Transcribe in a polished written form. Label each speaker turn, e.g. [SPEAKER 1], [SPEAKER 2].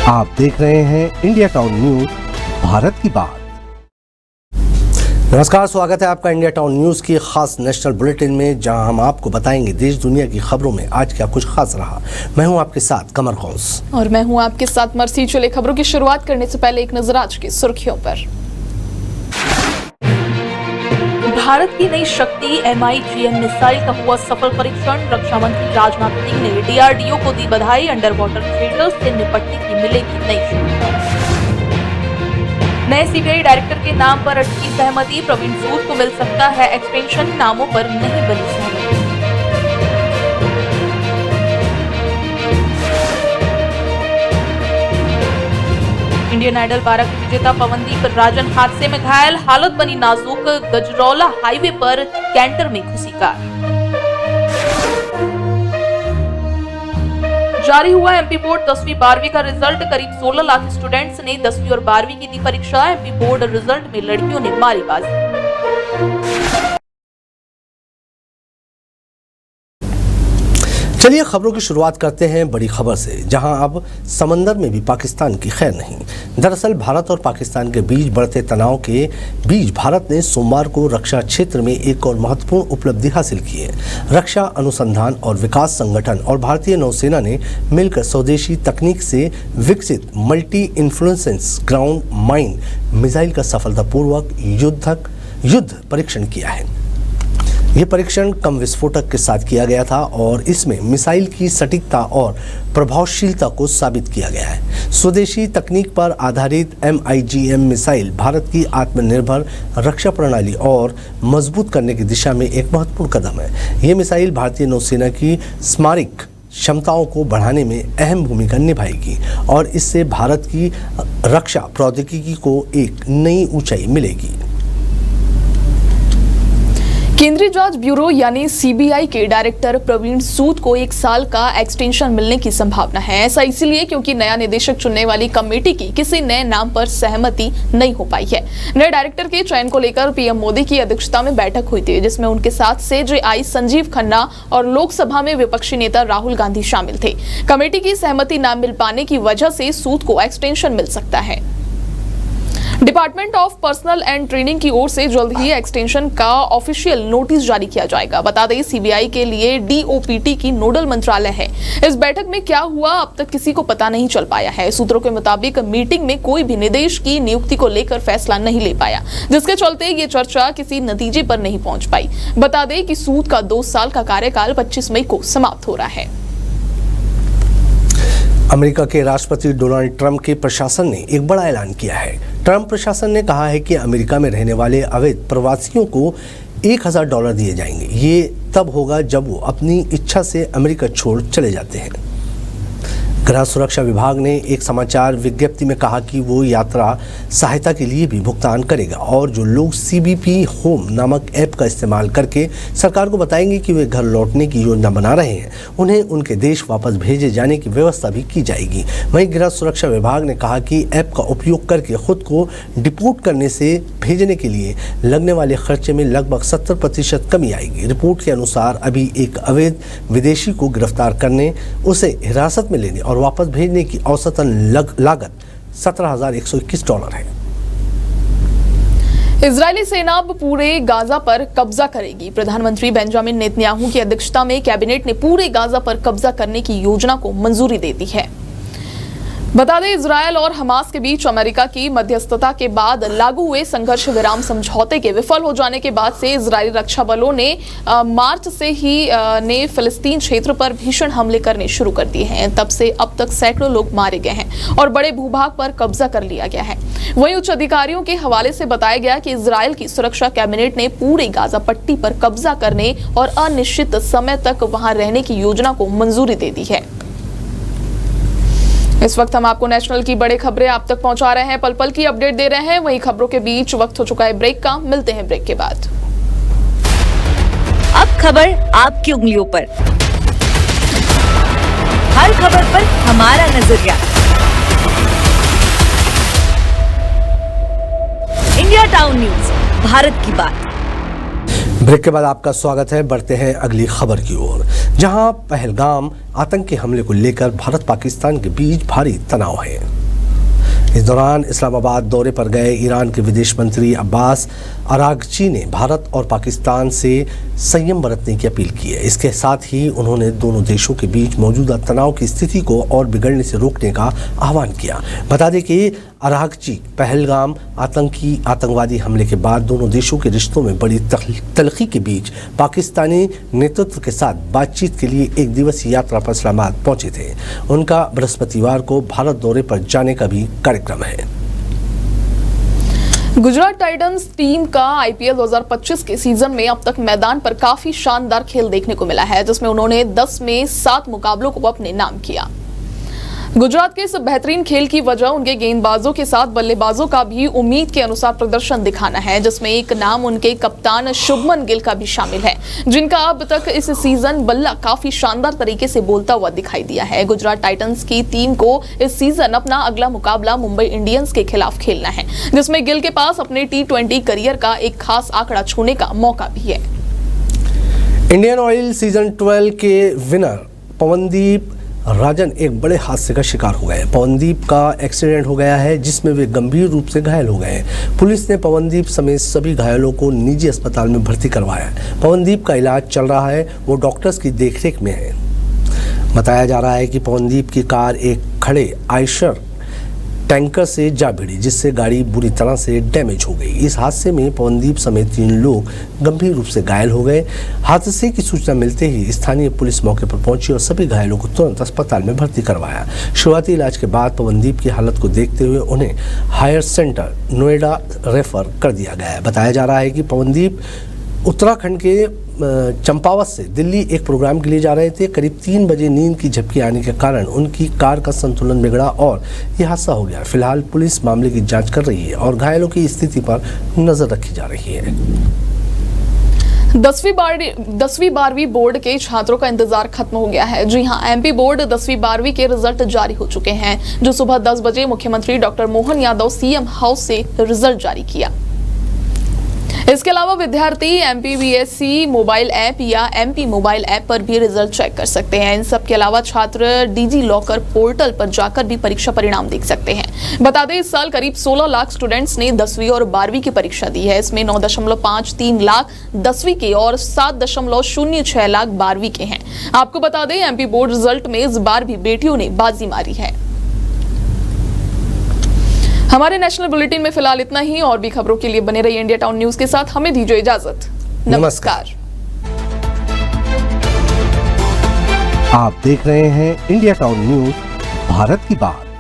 [SPEAKER 1] आप देख रहे हैं इंडिया टाउन न्यूज, भारत की बात। नमस्कार, स्वागत है आपका इंडिया टाउन न्यूज की खास नेशनल बुलेटिन में, जहां हम आपको बताएंगे देश दुनिया की खबरों में आज क्या कुछ खास रहा। मैं हूं आपके साथ कमर कौस
[SPEAKER 2] और मैं हूं आपके साथ मर्सी। चले खबरों की शुरुआत करने से पहले एक नजर आज की सुर्खियों पर। भारत की नई शक्ति MIGM मिसाइल का हुआ सफल परीक्षण। रक्षा मंत्री राजनाथ सिंह ने DRDO को दी बधाई। अंडर वाटर थ्रेटर्स से निपटने की मिलेगी नई क्षमता। नए CBI डायरेक्टर के नाम पर अटकी सहमति। प्रवीण सूद को मिल सकता है एक्सटेंशन, नामों पर नहीं बनी सहमति। इंडियन आइडल 12 के विजेता पवनदीप राजन हादसे में घायल, हालत बनी नाजुक। गजरौला हाईवे पर कैंटर में घुसी कार। जारी हुआ MP बोर्ड 10वीं 12वीं का रिजल्ट। करीब 16 लाख स्टूडेंट्स ने 10वीं और 12वीं की दी परीक्षा। MP बोर्ड रिजल्ट में लड़कियों ने मारी बाजी।
[SPEAKER 1] चलिए खबरों की शुरुआत करते हैं बड़ी खबर से, जहां अब समंदर में भी पाकिस्तान की खैर नहीं। दरअसल भारत और पाकिस्तान के बीच बढ़ते तनाव के बीच भारत ने सोमवार को रक्षा क्षेत्र में एक और महत्वपूर्ण उपलब्धि हासिल की है। रक्षा अनुसंधान और विकास संगठन और भारतीय नौसेना ने मिलकर स्वदेशी तकनीक से विकसित multi influence ground mine missile का सफलतापूर्वक युद्ध परीक्षण किया है। यह परीक्षण कम विस्फोटक के साथ किया गया था और इसमें मिसाइल की सटीकता और प्रभावशीलता को साबित किया गया है। स्वदेशी तकनीक पर आधारित MIGM मिसाइल भारत की आत्मनिर्भर रक्षा प्रणाली और मजबूत करने की दिशा में एक महत्वपूर्ण कदम है। यह मिसाइल भारतीय नौसेना की स्मारक क्षमताओं को बढ़ाने में अहम भूमिका निभाएगी और इससे भारत की रक्षा प्रौद्योगिकी को एक नई ऊंचाई मिलेगी।
[SPEAKER 2] केंद्रीय जांच ब्यूरो यानी CBI के डायरेक्टर प्रवीण सूद को 1 साल का एक्सटेंशन मिलने की संभावना है। ऐसा इसलिए क्योंकि नया निदेशक चुनने वाली कमेटी की किसी नए नाम पर सहमति नहीं हो पाई है। नए डायरेक्टर के चयन को लेकर PM मोदी की अध्यक्षता में बैठक हुई थी, जिसमें उनके साथ CJI संजीव खन्ना और लोकसभा में विपक्षी नेता राहुल गांधी शामिल थे। कमेटी की सहमति न मिल पाने की वजह से सूद को एक्सटेंशन मिल सकता है। Department of personal and training की ओर से जल्द ही एक्सटेंशन का ऑफिशियल नोटिस जारी किया जाएगा। बता दें, CBI के लिए DOPT की नोडल मंत्रालय है। इस बैठक में क्या हुआ अब तक किसी को पता नहीं चल पाया है। सूत्रों के मुताबिक मीटिंग में कोई भी निदेश की नियुक्ति को लेकर फैसला नहीं ले पाया, जिसके चलते ये चर्चा किसी नतीजे पर नहीं पहुंच पाई। बता दें कि सूद का 2 साल का कार्यकाल 25 मई को समाप्त हो रहा है।
[SPEAKER 1] अमेरिका के राष्ट्रपति डोनाल्ड ट्रंप के प्रशासन ने एक बड़ा ऐलान किया है। ट्रंप प्रशासन ने कहा है कि अमेरिका में रहने वाले अवैध प्रवासियों को $1000 दिए जाएंगे। ये तब होगा जब वो अपनी इच्छा से अमेरिका छोड़ चले जाते हैं। गृह सुरक्षा विभाग ने एक समाचार विज्ञप्ति में कहा कि वो यात्रा सहायता के लिए भी भुगतान करेगा और जो लोग CBP होम नामक ऐप का इस्तेमाल करके सरकार को बताएंगे कि वे घर लौटने की योजना बना रहे हैं, उन्हें उनके देश वापस भेजे जाने की व्यवस्था भी की जाएगी। वहीं गृह सुरक्षा विभाग ने कहा कि ऐप का उपयोग करके खुद को डिपोर्ट करने से भेजने के लिए लगने वाले खर्चे में लगभग 70% कमी आएगी। रिपोर्ट के अनुसार अभी एक अवैध विदेशी को गिरफ्तार करने, उसे हिरासत में लेने और वापस भेजने की औसतन लागत $17,121 है।
[SPEAKER 2] इजरायली सेना अब पूरे गाजा पर कब्जा करेगी। प्रधानमंत्री बेंजामिन नेतन्याहू की अध्यक्षता में कैबिनेट ने पूरे गाजा पर कब्जा करने की योजना को मंजूरी दे दी है। बता दें, इजरायल और हमास के बीच अमेरिका की मध्यस्थता के बाद लागू हुए संघर्ष विराम समझौते के विफल हो जाने के बाद से इजरायली रक्षा बलों ने मार्च से ही फिलिस्तीन क्षेत्र पर भीषण हमले करने शुरू कर दिए हैं। तब से अब तक सैकड़ों लोग मारे गए हैं और बड़े भूभाग पर कब्जा कर लिया गया है। वहीं उच्च अधिकारियों के हवाले से बताया गया कि इजरायल की सुरक्षा कैबिनेट ने पूरी गाजा पट्टी पर कब्जा करने और अनिश्चित समय तक वहां रहने की योजना को मंजूरी दे दी है। इस वक्त हम आपको नेशनल की बड़ी खबरें आप तक पहुंचा रहे हैं, पल पल की अपडेट दे रहे हैं। वहीं खबरों के बीच वक्त हो चुका है ब्रेक का। मिलते हैं ब्रेक के बाद।
[SPEAKER 3] अब खबर आपकी उंगलियों पर, हर खबर पर हमारा नजरिया। इंडिया टाउन न्यूज, भारत की बात।
[SPEAKER 1] ब्रेक के बाद आपका स्वागत है। बढ़ते हैं अगली खबर की ओर। जहां पहलगाम आतंकी हमले को लेकर भारत पाकिस्तान के बीच भारी तनाव है। इस दौरान इस्लामाबाद दौरे पर गए ईरान के विदेश मंत्री अब्बास अरागची ने भारत और पाकिस्तान से संयम बरतने की अपील की है। इसके साथ ही उन्होंने दोनों देशों के बीच मौजूदा तनाव की स्थिति को और बिगड़ने से रोकने का आह्वान किया। बता दें कि अरागची पहलगाम आतंकवादी हमले के बाद दोनों देशों के रिश्तों में बड़ी तलखी के बीच पाकिस्तानी नेतृत्व के साथ बातचीत के लिए एक दिवसीय यात्रा पर इस्लामाबाद पहुंचे थे। उनका बृहस्पतिवार को भारत दौरे पर जाने का भी कार्यक्रम है।
[SPEAKER 2] गुजरात टाइटंस टीम का आईपीएल 2025 के सीजन में अब तक मैदान पर काफी शानदार खेल देखने को मिला है, जिसमें उन्होंने 10 में 7 मुकाबलों को अपने नाम किया। गुजरात के इस बेहतरीन खेल की वजह उनके गेंदबाजों के साथ बल्लेबाजों का भी उम्मीद के अनुसार प्रदर्शन दिखाना है, जिसमें एक नाम उनके कप्तान शुभमन गिल का भी शामिल है, जिनका अब तक इस सीजन बल्ला काफी शानदार तरीके से बोलता हुआ दिखाई दिया है। गुजरात टाइटंस की टीम को इस सीजन अपना अगला मुकाबला मुंबई इंडियंस के खिलाफ खेलना है, जिसमें गिल के पास अपने T20 करियर का एक खास आंकड़ा छूने का मौका भी है।
[SPEAKER 1] इंडियन ऑयल सीजन 12 के विनर पवनदीप राजन एक बड़े हादसे का शिकार हो गए। पवनदीप का एक्सीडेंट हो गया है, जिसमें वे गंभीर रूप से घायल हो गए। पुलिस ने पवनदीप समेत सभी घायलों को निजी अस्पताल में भर्ती करवाया। पवनदीप का इलाज चल रहा है, वो डॉक्टर्स की देखरेख में है। बताया जा रहा है कि पवनदीप की कार एक खड़े आयशर टैंकर से जा भिड़ी, जिससे गाड़ी बुरी तरह से डैमेज हो गई। इस हादसे में पवनदीप समेत 3 लोग गंभीर रूप से घायल हो गए। हादसे की सूचना मिलते ही स्थानीय पुलिस मौके पर पहुंची और सभी घायलों को तुरंत अस्पताल में भर्ती करवाया। शुरुआती इलाज के बाद पवनदीप की हालत को देखते हुए उन्हें हायर सेंटर नोएडा रेफर कर दिया गया है। बताया जा रहा है कि पवनदीप उत्तराखंड के चंपावत से दिल्ली एक प्रोग्राम के लिए जा रहे थे। करीब 3 बजे नींद की झपकी आने के कारण उनकी कार का संतुलन बिगड़ा और यह हादसा हो गया। फिलहाल पुलिस मामले की जांच कर रही है और घायलों की स्थिति पर नजर रखी जा रही है।
[SPEAKER 2] 10वीं 12वीं बोर्ड के छात्रों का इंतजार खत्म हो गया है। जी हां, एमपी बोर्ड 10वीं 12वीं के रिजल्ट जारी हो चुके हैं, जो सुबह 10 बजे मुख्यमंत्री doctor Mohan Yadav CM house से रिजल्ट जारी किया। इसके अलावा विद्यार्थी MPBSC मोबाइल ऐप या MP मोबाइल ऐप पर भी रिजल्ट चेक कर सकते हैं। इन सब के अलावा छात्र डिजी लॉकर पोर्टल पर जाकर भी परीक्षा परिणाम देख सकते हैं। बता दें, इस साल करीब 16 लाख स्टूडेंट्स ने 10वीं और 12वीं की परीक्षा दी है। इसमें 9.53 लाख 10वीं के और 7.06 लाख 12वीं के हैं। आपको बता दें, MP बोर्ड रिजल्ट में इस बार भी बेटियों ने बाजी मारी है। हमारे नेशनल बुलेटिन में फिलहाल इतना ही, और भी खबरों के लिए बने रहिए इंडिया टाउन न्यूज के साथ। हमें दीजिए इजाजत। नमस्कार।
[SPEAKER 1] आप देख रहे हैं इंडिया टाउन न्यूज, भारत की बात।